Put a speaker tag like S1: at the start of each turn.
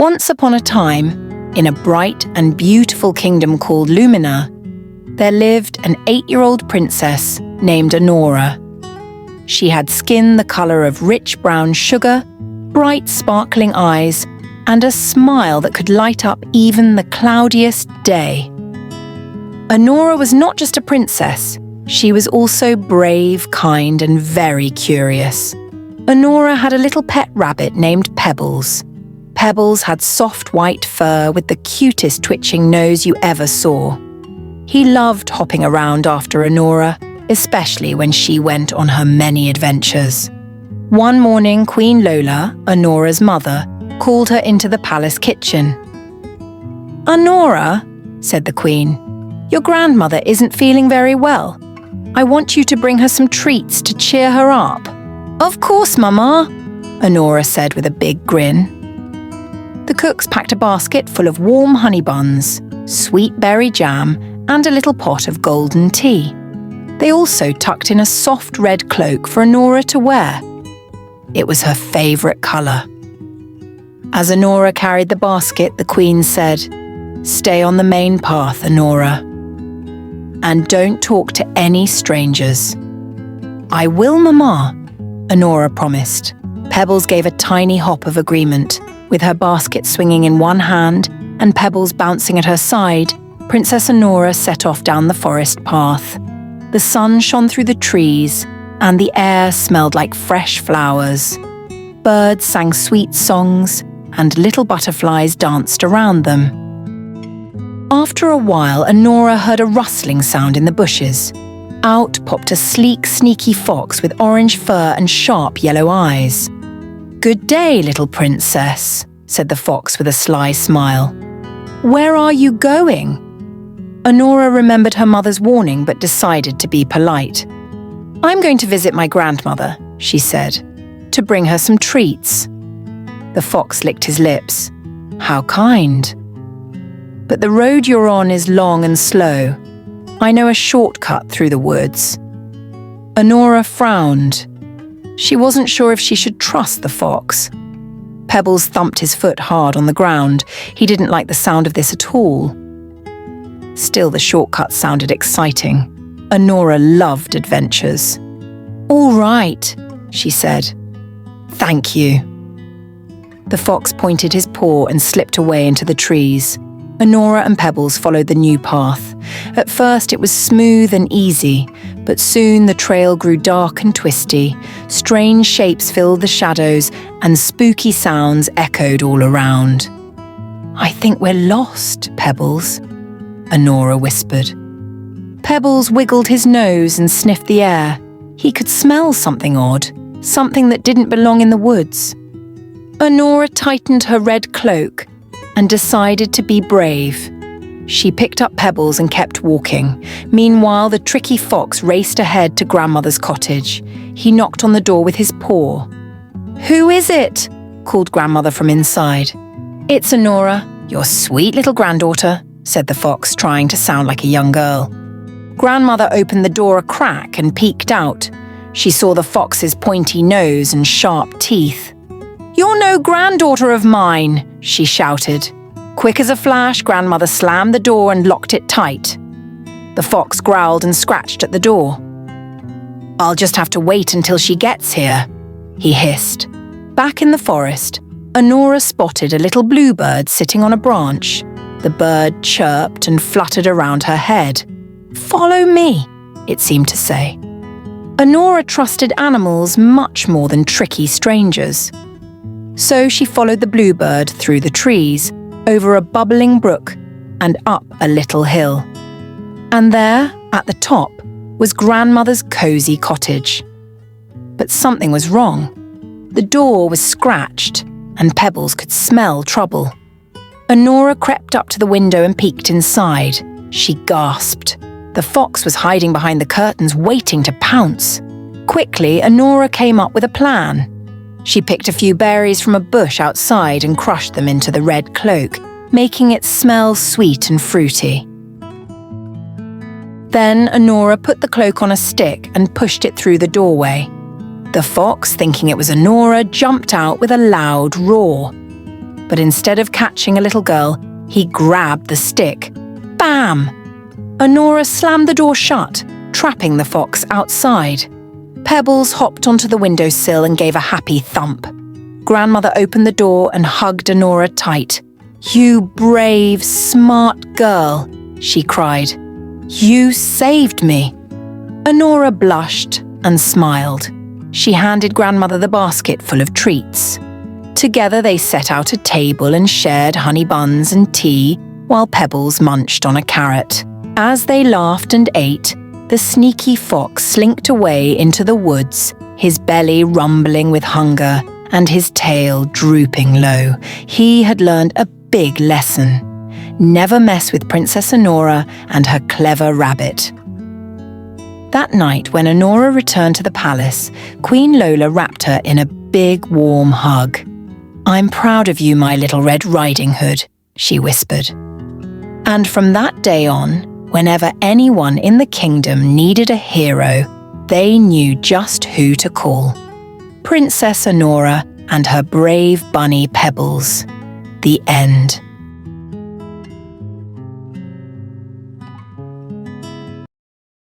S1: Once upon a time, in a bright and beautiful kingdom called Lumina, there lived an 8-year-old princess named Anora. She had skin the colour of rich brown sugar, bright sparkling eyes, and a smile that could light up even the cloudiest day. Anora was not just a princess, she was also brave, kind, and very curious. Anora had a little pet rabbit named Pebbles. Pebbles had soft white fur with the cutest twitching nose you ever saw. He loved hopping around after Anora, especially when she went on her many adventures. One morning, Queen Lola, Anora's mother, called her into the palace kitchen. "Anora," said the Queen, "your grandmother isn't feeling very well. I want you to bring her some treats to cheer her up." "Of course, Mama," Anora said with a big grin. The cooks packed a basket full of warm honey buns, sweet berry jam, and a little pot of golden tea. They also tucked in a soft red cloak for Anora to wear. It was her favourite colour. As Anora carried the basket, the Queen said, "Stay on the main path, Anora. And don't talk to any strangers." "I will, Mama," Anora promised. Pebbles gave a tiny hop of agreement. With her basket swinging in one hand and Pebbles bouncing at her side, Princess Anora set off down the forest path. The sun shone through the trees, and the air smelled like fresh flowers. Birds sang sweet songs, and little butterflies danced around them. After a while, Anora heard a rustling sound in the bushes. Out popped a sleek, sneaky fox with orange fur and sharp yellow eyes. "Good day, little princess," said the fox with a sly smile. "Where are you going?" Anora remembered her mother's warning but decided to be polite. "I'm going to visit my grandmother," she said, "to bring her some treats." The fox licked his lips. "How kind. But the road you're on is long and slow. I know a shortcut through the woods." Anora frowned. She wasn't sure if she should trust the fox. Pebbles thumped his foot hard on the ground. He didn't like the sound of this at all. Still, the shortcut sounded exciting. Anora loved adventures. "All right," she said. "Thank you." The fox pointed his paw and slipped away into the trees. Anora and Pebbles followed the new path. At first it was smooth and easy, but soon the trail grew dark and twisty. Strange shapes filled the shadows, and spooky sounds echoed all around. "I think we're lost, Pebbles," Anora whispered. Pebbles wiggled his nose and sniffed the air. He could smell something odd, something that didn't belong in the woods. Anora tightened her red cloak and decided to be brave. She picked up Pebbles and kept walking. Meanwhile, the tricky fox raced ahead to Grandmother's cottage. He knocked on the door with his paw. "Who is it?" called Grandmother from inside. "It's Anora, your sweet little granddaughter," said the fox, trying to sound like a young girl. Grandmother opened the door a crack and peeked out. She saw the fox's pointy nose and sharp teeth. "You're no granddaughter of mine," she shouted. Quick as a flash, Grandmother slammed the door and locked it tight. The fox growled and scratched at the door. "I'll just have to wait until she gets here," he hissed. Back in the forest, Anora spotted a little bluebird sitting on a branch. The bird chirped and fluttered around her head. "Follow me," it seemed to say. Anora trusted animals much more than tricky strangers. So she followed the bluebird through the trees, over a bubbling brook, and up a little hill. And there, at the top, was Grandmother's cozy cottage. But something was wrong. The door was scratched, and Pebbles could smell trouble. Anora crept up to the window and peeked inside. She gasped. The fox was hiding behind the curtains, waiting to pounce. Quickly, Anora came up with a plan. She picked a few berries from a bush outside and crushed them into the red cloak, making it smell sweet and fruity. Then Anora put the cloak on a stick and pushed it through the doorway. The fox, thinking it was Anora, jumped out with a loud roar. but instead of catching a little girl, he grabbed the stick. Bam! Anora slammed the door shut, trapping the fox outside. Pebbles hopped onto the windowsill and gave a happy thump. Grandmother opened the door and hugged Anora tight. "You brave, smart girl," she cried. "You saved me." Anora blushed and smiled. She handed Grandmother the basket full of treats. Together they set out a table and shared honey buns and tea while Pebbles munched on a carrot. As they laughed and ate, the sneaky fox slinked away into the woods, his belly rumbling with hunger and his tail drooping low. He had learned a big lesson. Never mess with Princess Anora and her clever rabbit. That night, when Anora returned to the palace, Queen Lola wrapped her in a big, warm hug. "I'm proud of you, my little Red Riding Hood," she whispered. And from that day on, whenever anyone in the kingdom needed a hero, they knew just who to call. Princess Anora and her brave bunny Pebbles. The end.